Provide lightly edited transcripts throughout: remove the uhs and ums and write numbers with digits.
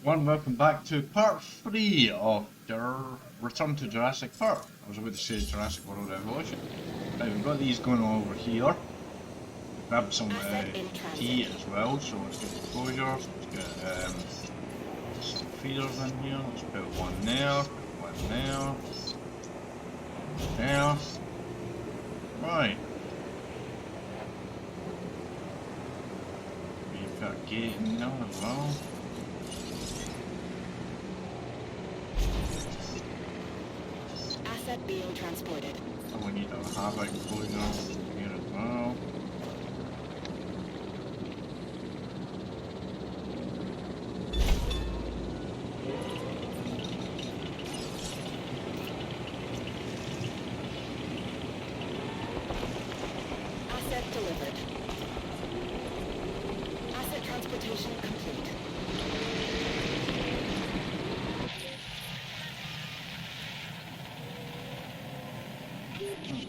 everyone, welcome back to part 3 of your Return to Jurassic Park. I was about to say Jurassic World Evolution. Right, we've got these going on over here. Grab some tea as well, so let's get enclosures, let's get some feeders in here, let's put one there, put one there, there. Right. We've got a gate in there as well. Asset being transported. And we need a havoc enclosure here as well. Asset delivered. Asset transportation complete.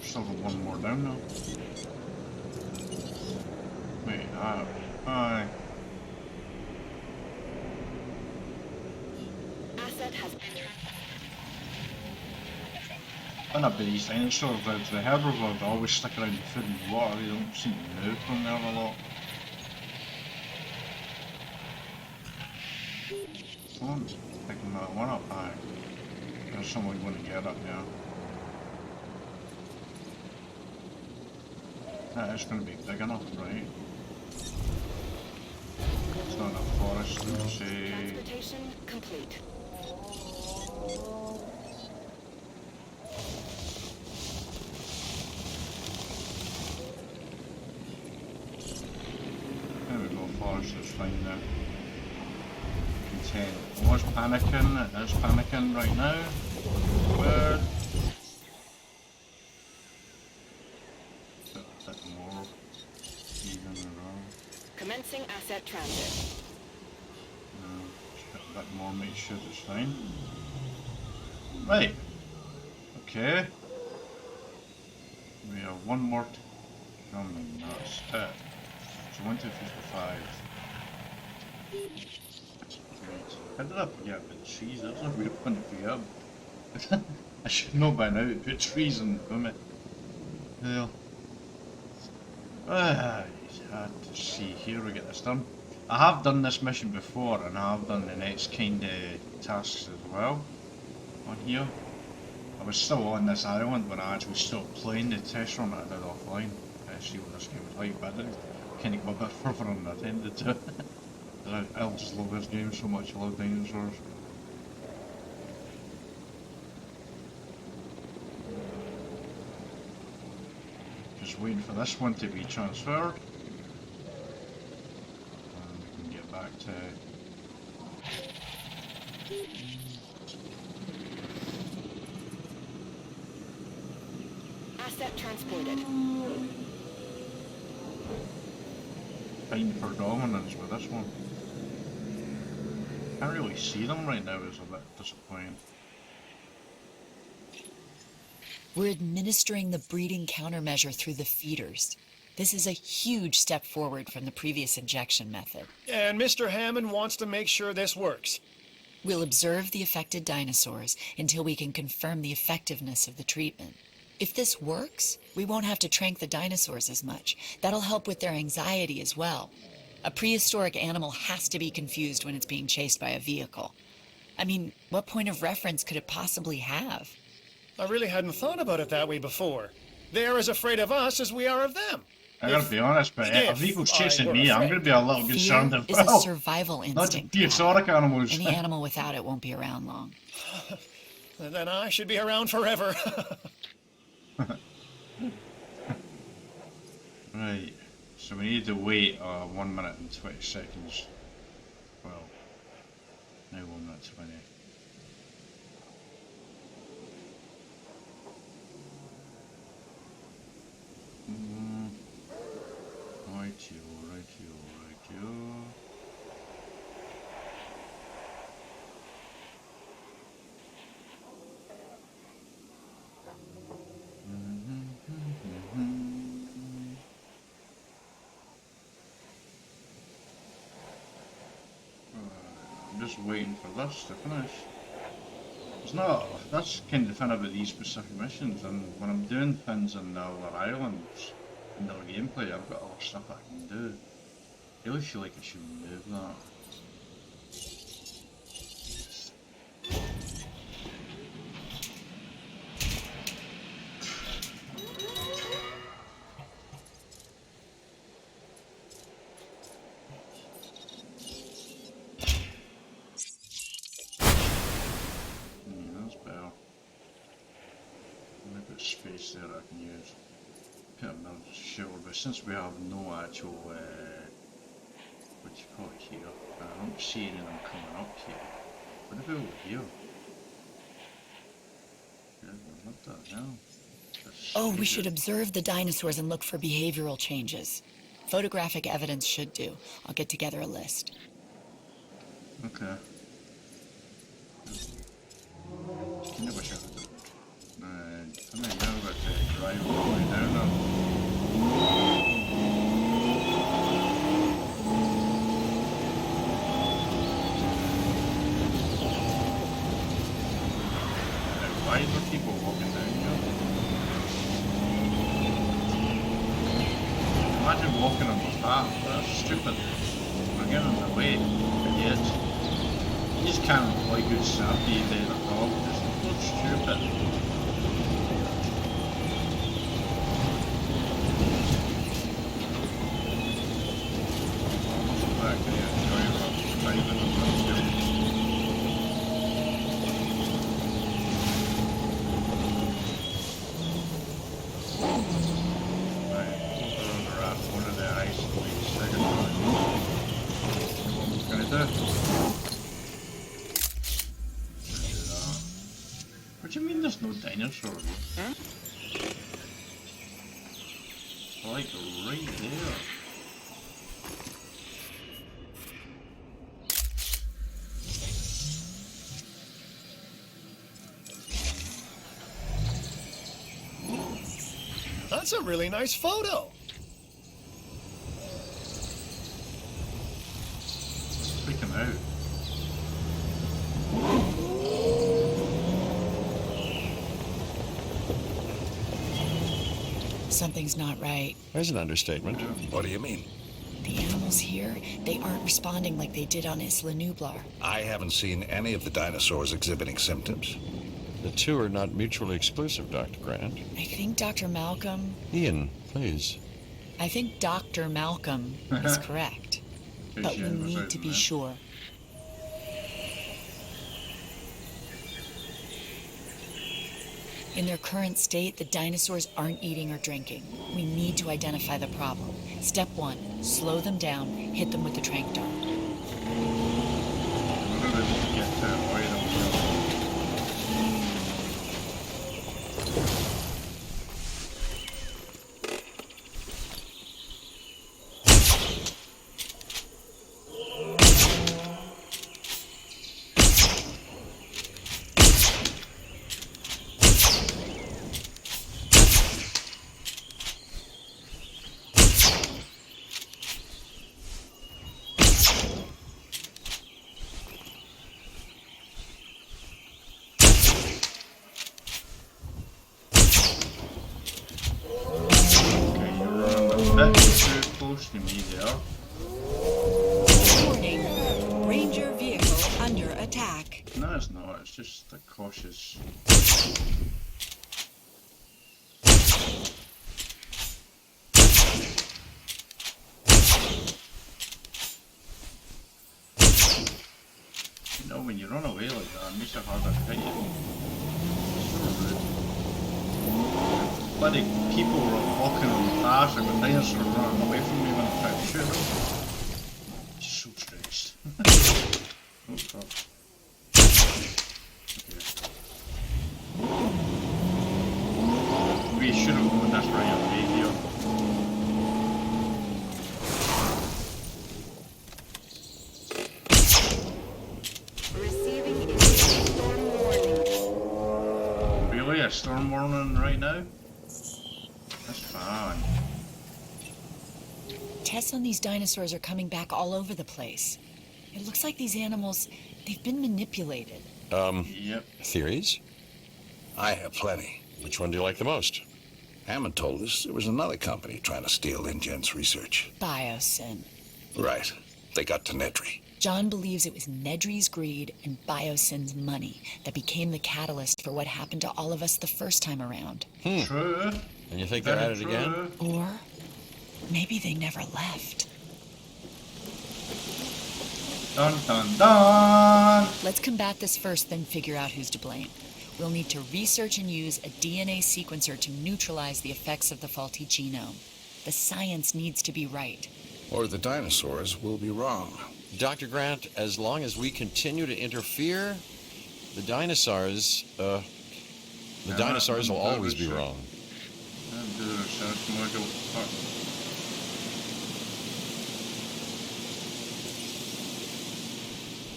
Still got one more down now. Wait, aye. Asset has been Fun up with these dinosaurs, the herbivores always stick around the food and water, they don't seem to move from there a lot. Someone's picking that one up, aye. There's someone going to get up there. That is going to be big enough, right? It's not enough forest to say. transportation complete. There we go, forest is fine now. Content. I was panicking, it is panicking right now. But a bit more even around. Commencing asset transit. Just a bit more, make sure it's fine. Right. Okay. We have one more to come and that's it. So 1, 2, 3, 4, 5. Right. How did I forget about the trees? That's a weird one to forget. I should know by now, put trees in the me. Well. To see, here we get this done. I have done this mission before and I have done the next kind of tasks as well on here. I was still on this island when I actually stopped playing the test run that I did offline. See what this game was like, but I didn't kind of go a bit further than I intended to. I just love this game so much, I love dinosaurs. Just waiting for this one to be transferred. And we can get back to... Asset transported. Fighting for dominance with this one. Can't really see them right now, is a bit disappointing. We're administering the breeding countermeasure through the feeders. This is a huge step forward from the previous injection method. And Mr. Hammond wants to make sure this works. We'll observe the affected dinosaurs until we can confirm the effectiveness of the treatment. If this works, we won't have to trank the dinosaurs as much. That'll help with their anxiety as well. A prehistoric animal has to be confused when it's being chased by a vehicle. I mean, what point of reference could it possibly have? I really hadn't thought about it that way before. They're as afraid of us as we are of them. I gotta be honest, but if a vehicle's chasing me, I'm gonna be a little concerned Fear as is a well. survival Not instinct. just prehistoric animals. Any animal without it won't be around long. Then I should be around forever. Right, so we need to wait 1 minute and 20 seconds. Well, now 1 minute 20. Rightio. just waiting for this to finish. It's not, that's kind of the thing about these specific missions, and when I'm doing things on the other islands, in the other gameplay, I've got other stuff I can do. I really feel like I should move that. That's better. I've got space there I can use. Put another shelter, but since we have no actual, what do you call it here? I don't see any of them coming up here. What about over here? What the hell? Oh, we should observe the dinosaurs and look for behavioral changes. Photographic evidence should do. I'll get together a list. Okay. I never should have done. I mean, now I've got to drive all the way down there. Why are there people walking down here? Imagine walking on the path. That's stupid. We're getting in the way. Idiots. You just can't employ good safety days at all. It's so stupid. Back to the driving on the What do you mean there's no dinosaurs? Huh? Like right there. That's a really nice photo. Freaking out. Something's not right. There's an understatement. What do you mean? The animals here, they aren't responding like they did on Isla Nublar. I haven't seen any of the dinosaurs exhibiting symptoms. The two are not mutually exclusive, Dr. Grant. I think Dr. Malcolm... Ian, please. I think Dr. Malcolm is correct. But we need to be sure. In their current state, the dinosaurs aren't eating or drinking. We need to identify the problem. Step 1, slow them down, hit them with the trank dart. Too close to me there. Warning, Ranger vehicle under attack. No, it's not. It's just a cautious. You know, when you run away like that, it makes it harder to hit you. So rude. Bloody people were walking on the path and the dinosaurs were running away from me when I tried to shoot them. Just so stressed. Oh crap. Okay. We should have gone this right away here. Receiving immediate storm warning. Really? A storm warning right now? That's fine. Tests on these dinosaurs are coming back all over the place. It looks like these animals, They've been manipulated. Yep. Theories? I have plenty. Which one do you like the most? Hammond told us there was another company trying to steal InGen's research. Biosyn. Right. They got to Nedry. John believes it was Nedry's greed and Biosyn's money that became the catalyst for what happened to all of us the first time around. True. And you think they're Very at it again? true. Or maybe they never left. Dun dun dun! Let's combat this first, then figure out who's to blame. We'll need to research and use a DNA sequencer to neutralize the effects of the faulty genome. The science needs to be right. Or the dinosaurs will be wrong. Dr. Grant, as long as we continue to interfere, the dinosaurs will always be wrong. Do the research module. Fuck.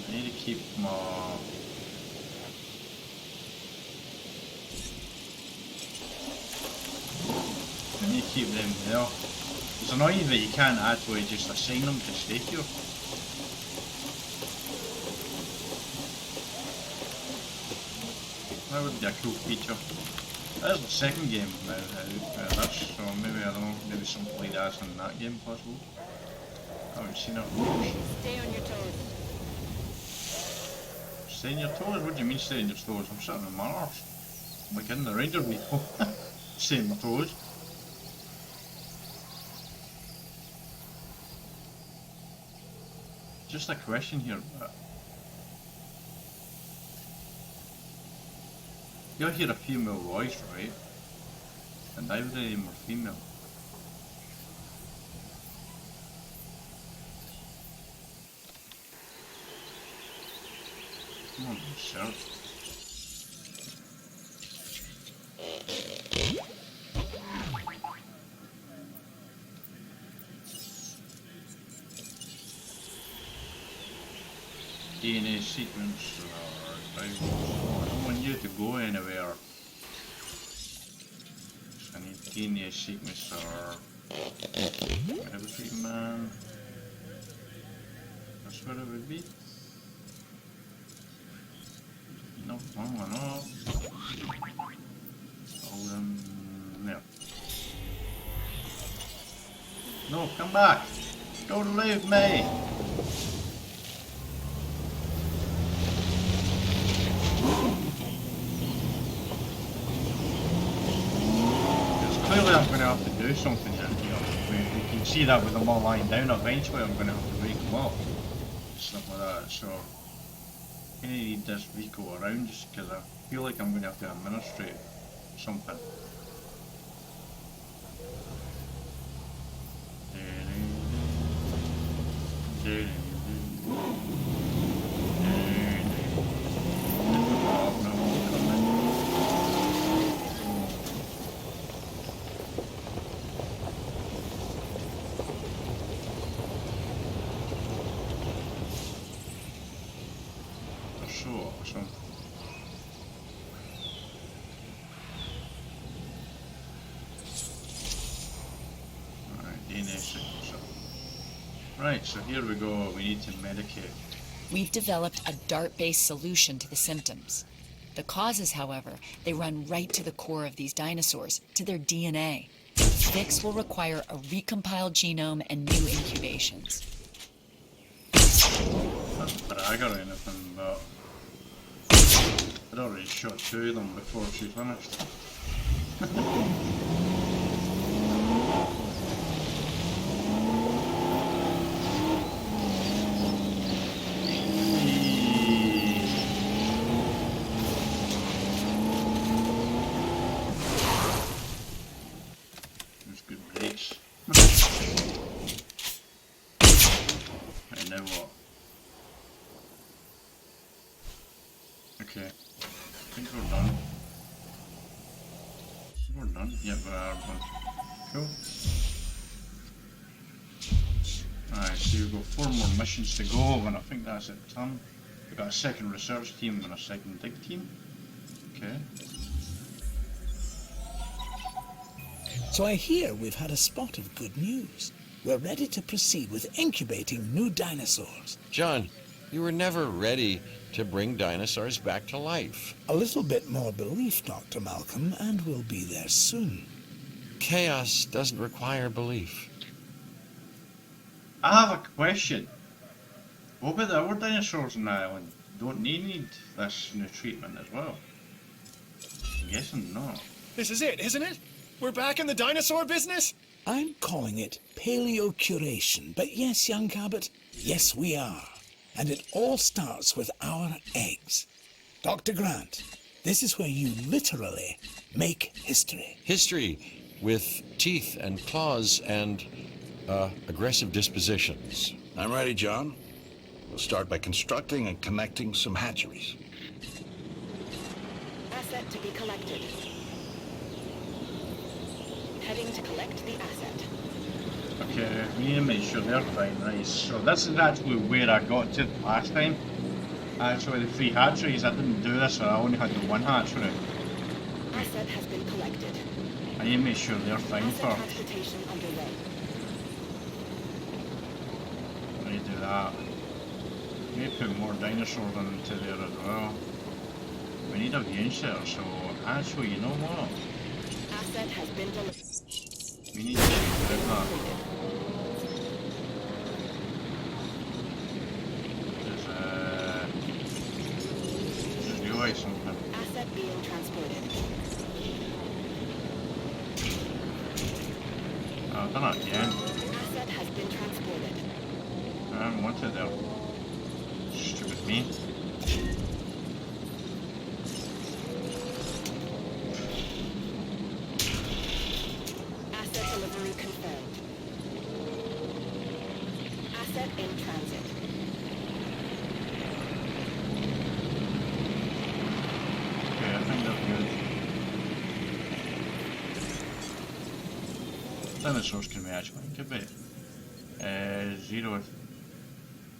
I need to keep my... I need to keep them there. It's annoying that you can't actually just assign them to stay here. That would be a cool feature. That's the second game now, this, so maybe, I don't know, maybe something like that's in that game possible. I haven't seen it. Stay on your toes. Stay on your toes? What do you mean stay on your toes? I'm sitting on my arse. Like in the Ranger Depot. Stay on my toes. Just a question here, but... You'll hear a female voice, right? And neither of them are female. Come on, search. DNA sequence, I don't want you to go anywhere. So I need DNA sequencer. Everything, man. That's what it would be. No, no. Hold them there. No, come back! Don't leave me! Clearly I'm going to have to do something here. You know, we can see that with them all lying down. Eventually I'm going to have to wake them up. Stuff like that. So I need this vehicle around just because I feel like I'm going to have to administrate something. Awesome. Alright, DNA sequencer. Right, so here we go, we need to medicate. We've developed a DART-based solution to the symptoms. The causes, however, they run right to the core of these dinosaurs, to their DNA. The fix will require a recompiled genome and new incubations. Not brag or anything, but I'd already shot 2 of them before she finished. There's good brakes. Right, now what? Okay, I think we're done. We're done? Yeah, we are done. Cool. Alright, so we've got 4 more missions to go, and I think that's it done. We've got a second research team and a second dig team. Okay. So I hear we've had a spot of good news. We're ready to proceed with incubating new dinosaurs. John, You were never ready to bring dinosaurs back to life. A little bit more belief, Dr. Malcolm, and we'll be there soon. Chaos doesn't require belief. I have a question. What about the other dinosaurs on the island? Don't they need this new treatment as well? I'm guessing not. This is it, isn't it? We're back in the dinosaur business? I'm calling it paleo-curation, but yes, young Cabot, yes we are. And it all starts with our eggs. Dr. Grant, this is where you literally make history. History with teeth and claws and aggressive dispositions. I'm ready, John. We'll start by constructing and connecting some hatcheries. Asset to be collected. Heading to collect the asset. Okay, we need to make sure they're fine, right? So this is actually where I got to last time. Actually, the 3 hatcheries, I didn't do this, so I only had the 1 hatchery. Asset has been collected. I need to make sure they're fine Asset first. transportation underway. I need to do that. We need to put more dinosaurs into there as well. We need a viewing center, so actually, you know what? Asset has been delivered. We need to check that. Just realised something. Asset being transported. Oh, I've done it again. Asset has been transported. I don't want it there. Stupid me. Asset delivery confirmed. Asset in transit. Okay, I think they're good. Dinosaurs can we actually incubate?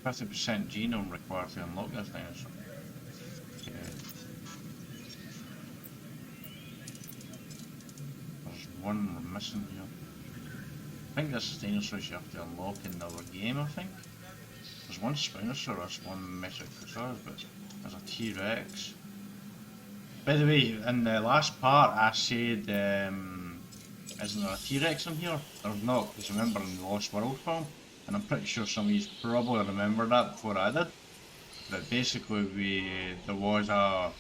50% genome required to unlock this dinosaur. Okay. There's one we're missing here. I think this is dinosaurs you have to unlock in another game, I think. There's one Spinosaurus, one Mesocosaurus, but there's a T-Rex. By the way, in the last part I said, isn't there a T-Rex in here? There's not, because remember in the Lost World film, and I'm pretty sure some of you probably remember that before I did, but basically there was a,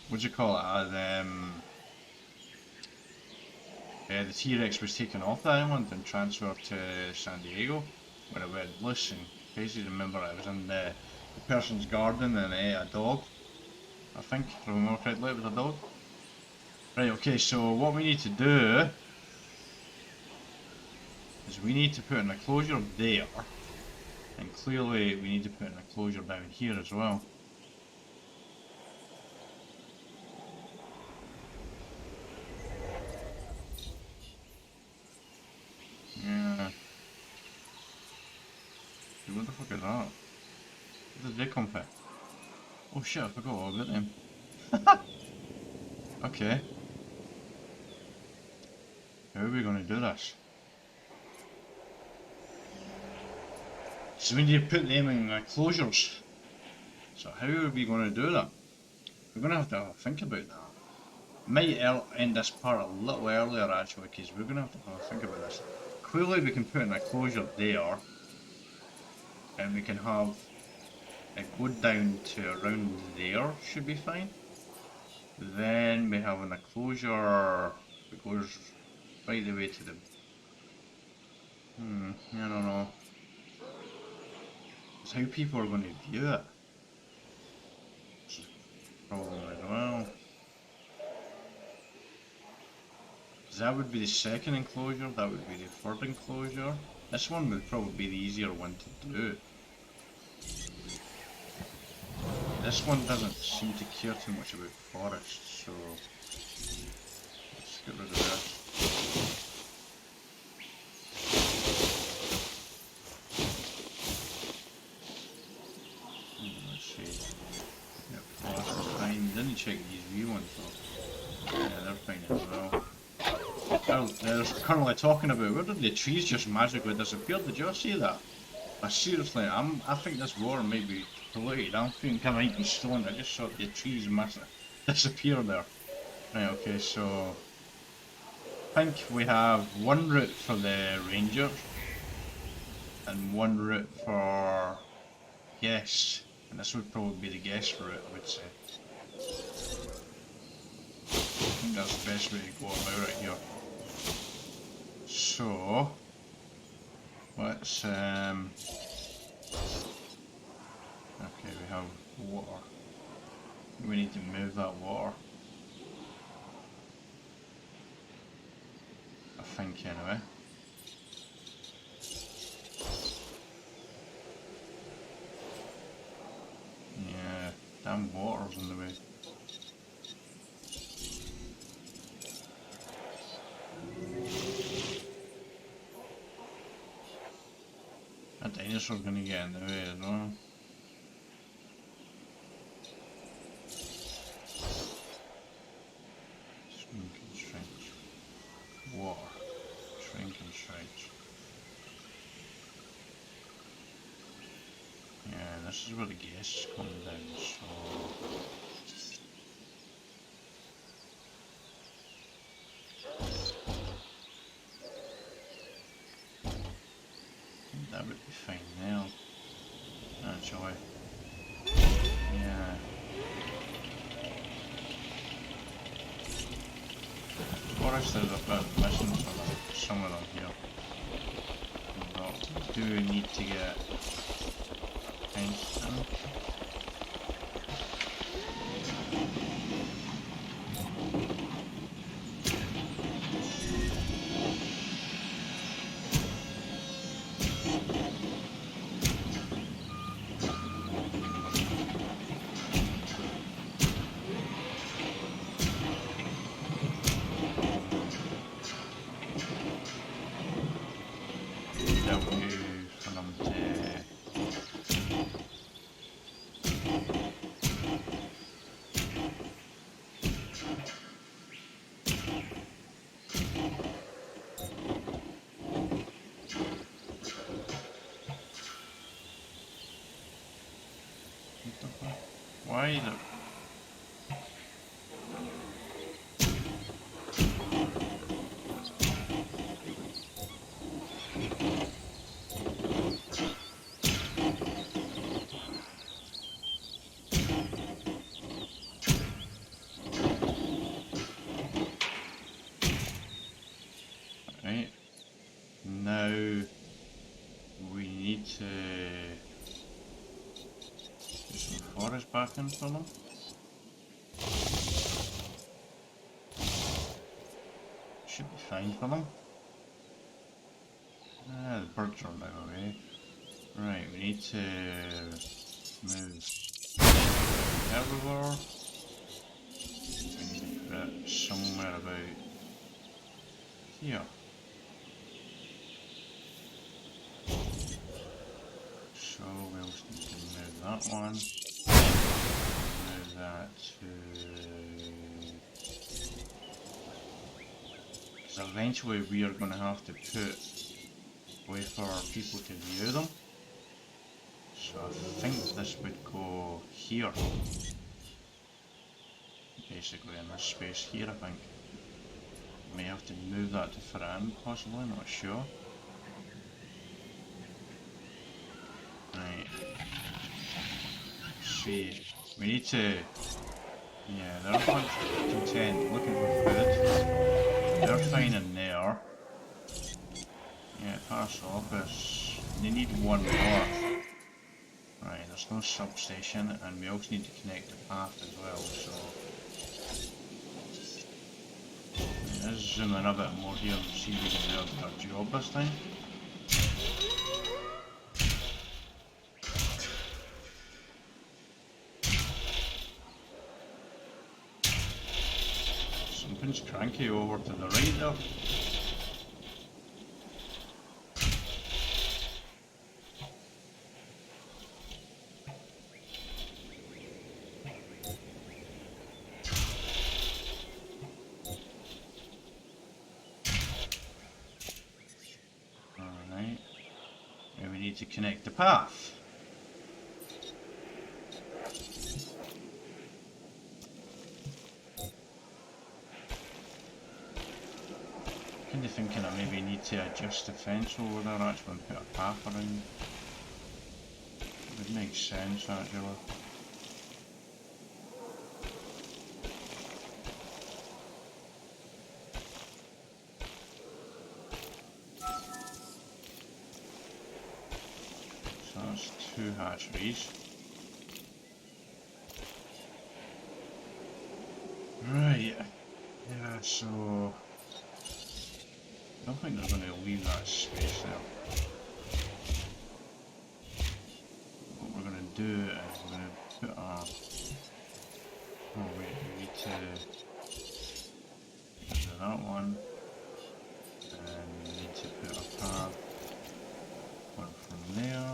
what do you call it, the T-Rex was taken off the island and transferred to San Diego, where it went loose and crazy. Remember it was in the person's garden and ate a dog, I think, if I remember correctly, it was a dog. Right, okay, so what we need to do is we need to put an enclosure there, and clearly we need to put an enclosure down here as well. Yeah. Dude, what the fuck is that? Where did they come from? Oh shit, I forgot all about them. Okay. How are we going to do this? So we need to put them in enclosures. So how are we going to do that? We're going to have to think about that. Might end this part a little earlier actually, because we're going to have to think about this. Clearly we can put an enclosure there, and we can have it go down to around there, should be fine. Then we have an enclosure that goes right the way to the... I don't know. It's how people are going to view it. It's a problem as well. Because that would be the second enclosure, that would be the third enclosure. This one would probably be the easier one to do. This one doesn't seem to care too much about forests, so let's get rid of this. Let's see. Yep, forests are fine. Didn't check these wee ones though. Yeah, they're fine as well. Oh, they're currently talking about where did the trees just magically disappear? Did you all see that? Seriously, I think this water might be polluted. I think I might be stoned. I just saw the trees massive disappear there. Right, okay, so I think we have one route for the rangers and one route for guests, and this would probably be the guest route, I would say. I think that's the best way to go about it here. So let's okay, we have water. We need to move that water. I think anyway. Yeah, damn water's in the way. That dinosaur's gonna get in the way as well. Shrinking strength. Water. Shrinking strength. Yeah, this is where the guests come down, so... that would be fine now, actually. Yeah. Forest is a bit missing somewhere on here. But we do need to get a fence in. That would be for them to... Why the... Right, now we need to put some forest back in for them. Should be fine for them. Ah, the birds are now away. Right, we need to move herbivore. We need to put it somewhere about here. So we also need to move that one. Move that to... because eventually we are going to have to put a way for people to view them. So I think this would go here. Basically in this space here, I think. May have to move that to front, possibly, not sure. Right. See, we need to... yeah, they're quite content looking for food. They're fine in there. Yeah, pass office. They need one more. Right, there's no substation, and we also need to connect the path as well, so... let's zoom in a bit more here and see if we can do our job this time. Something's cranky over to the right there. to connect the path. Kind of thinking I maybe need to adjust the fence over there actually and put a path around. It would make sense actually. So that's 2 hatcheries. Right. Yeah, so I don't think they're going to leave that space there. What we're going to do is we're going to put a... Oh wait, we need to get rid of that one. And we need to put a path one from there,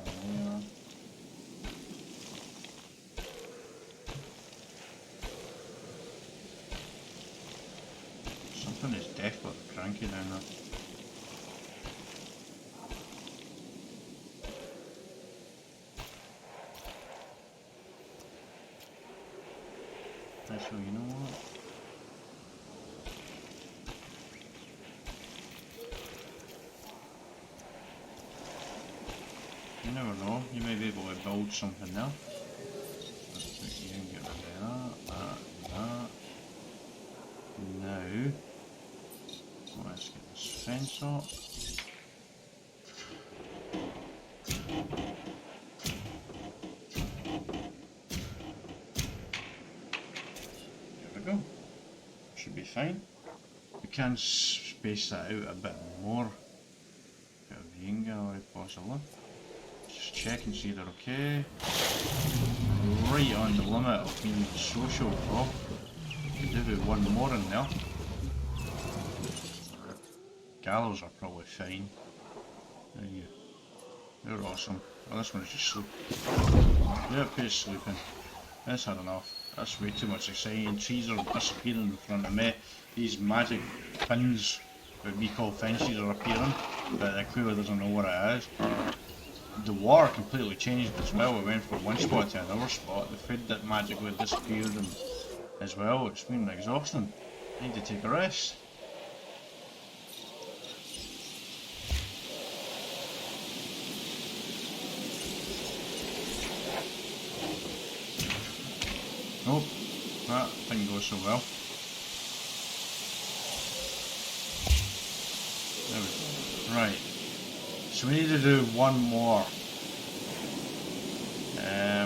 from there. Something is definitely cranky down there. Actually, you know what? You never know, you may be able to build something there. You can get rid of that. Now, let's get this fence up. There we go. Should be fine. We can space that out a bit more. Bit of viewing gallery possibly. Just check and see they're okay. Right on the limit of being social though. Could do with one more in there. Gallows are probably fine. There you go. They're awesome. Oh, this one's just sleep. Yeah, put it sleeping. That's had enough. That's way too much exciting. Trees are disappearing in front of me. These magic pins that we call fences are appearing, but it clearly doesn't know what it is. The water completely changed as well. It went from one spot to another spot. The food that magically disappeared and as well. It's been exhausting. I need to take a rest. Nope, that didn't go so well. There we go. Right. So we need to do one more. I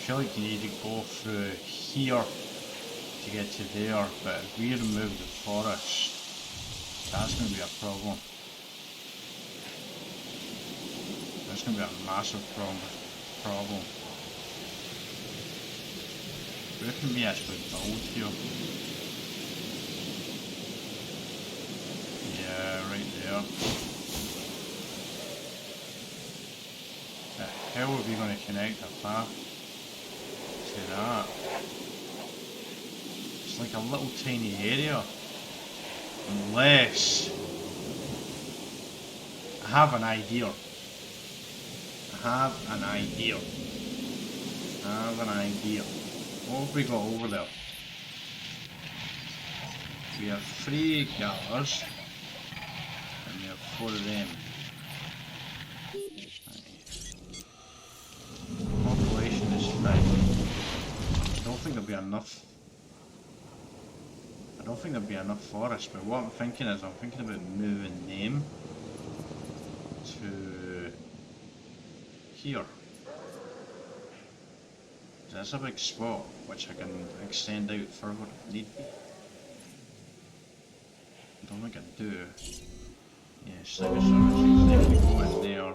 feel like you need to go through here to get to there, but if we remove the forest, that's going to be a problem. That's going to be a massive problem. Where can we actually build here? Yeah, right there. The hell are we going to connect a path to that? It's like a little tiny area. Unless I have an idea. What have we got over there? We have 3 gallows and we have 4 of them. Population is 5. I don't think there'll be enough. I don't think there'll be enough forest, but what I'm thinking is I'm thinking about moving them to here. That's a big spot which I can extend out further if need be. I don't think I do. Yeah, Stegosaurus, they could go in there.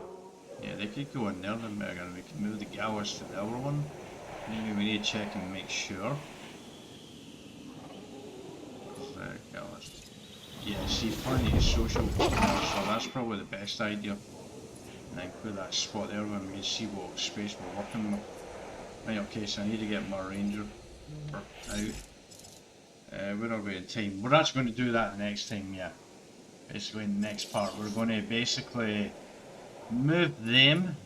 Yeah, they could go in there then better. We can move the gallows to the other one. Maybe we need to check and make sure. Gallows. Yeah, see, plenty of social so that's probably the best idea. And then put that spot there when we can see what space we're working with. Right, okay, so I need to get my ranger out. Where are we in time? We're actually going to do that next time, yeah. basically in the next part, we're going to basically move them,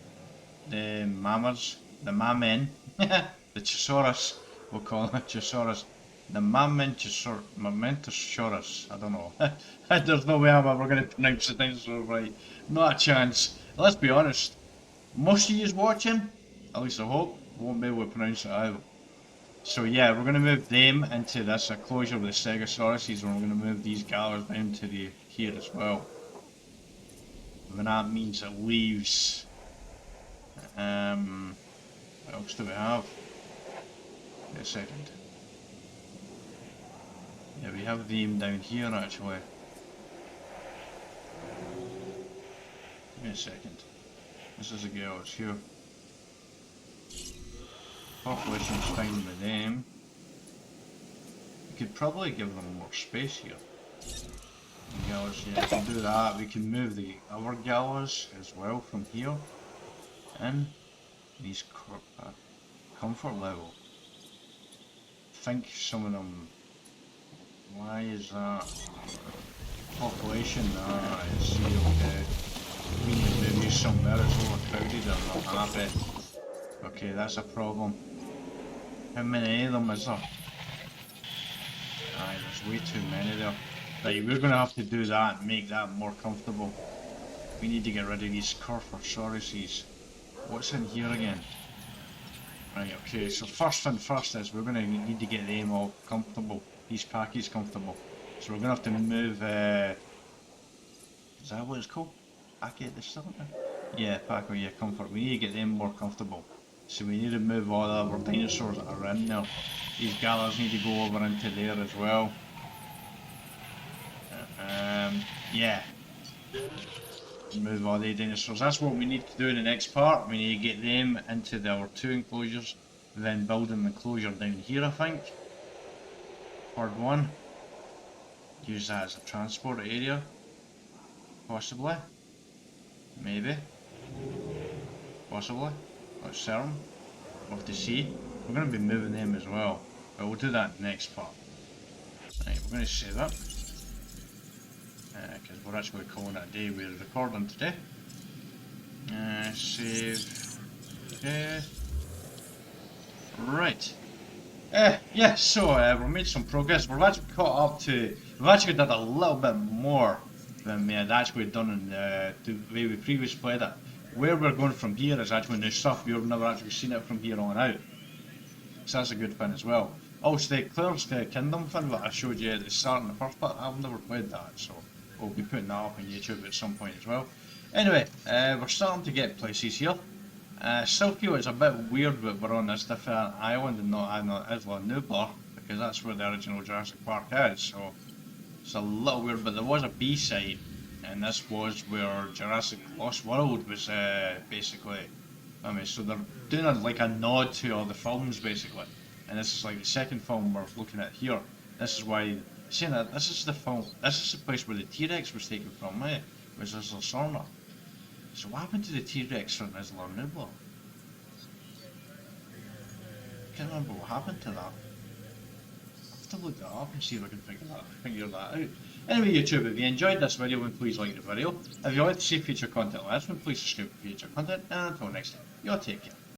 the mammals, the mammen, the Chosaurus, we'll call it Chosaurus, the Mamentosaurus, I don't know. There's no way I'm ever going to pronounce the dinosaur right. Not a chance. Let's be honest, most of you watching, at least I hope, won't be able to pronounce it either. So yeah, we're going to move them into this enclosure with the Stegosauruses, and we're going to move these gallows down to the here as well. And that means it leaves. What else do we have? Wait a second. Yeah, we have them down here actually. Give me a second. This is a girl, it's here. Population's fine with them. We could probably give them more space here. The gallows, yeah, we can do that. We can move the other gallows as well from here in. These comfort level. I think some of them. Why is that? Population, is okay. We need to move you somewhere, it's overcrowded, I'm not happy. Okay, that's a problem. How many of them is there? Aye, there's way too many there. Right, we're going to have to do that and make that more comfortable. We need to get rid of these Corphosauruses. What's in here again? Right, okay, so first thing first is we're going to need to get them all comfortable. These packies comfortable. So we're going to have to move, is that what it's called? Packy at the start? Yeah, Paco, yeah, comfort. We need to get them more comfortable. So we need to move all the other dinosaurs that are in there. These gallows need to go over into there as well. Yeah. Move all the dinosaurs. That's what we need to do in the next part. We need to get them into our 2 enclosures, then build an enclosure down here, I think. Part 1. Use that as a transport area. Possibly. Maybe. Possibly. Or certain. We'll have to see. We're going to be moving them as well. But we'll do that in the next part. Right, we're going to save it. Because we're actually calling it a day. We're recording today. Save. Okay. Right. Yeah, so we've made some progress. We've actually caught up to. We've actually done a little bit more than we had actually done in the way we previously played it. Where we're going from here is actually new stuff. You've never actually seen it from here on out. So that's a good thing as well. Also, the Claire's Kingdom thing that I showed you at the start in the first part, I've never played that, so we'll be putting that up on YouTube at some point as well. Anyway, we're starting to get places here. Still feel it's a bit weird that we're on this different island and not Isla Nublar, because that's where the original Jurassic Park is, so it's a little weird, but there was a B-side, and this was where Jurassic Lost World was basically, I mean, so they're doing like a nod to all the films basically, and this is like the second film we're looking at here. This is why, saying that, this is the film, this is the place where the T-Rex was taken from, was Isla Sorna. So what happened to the T-Rex from Isla Nublar? I can't remember what happened to that. I'll have to look that up and see if I can figure that out. Anyway, YouTube, if you enjoyed this video, then please like the video. If you like to see future content like this one, please subscribe for future content, and until next time, you all take care.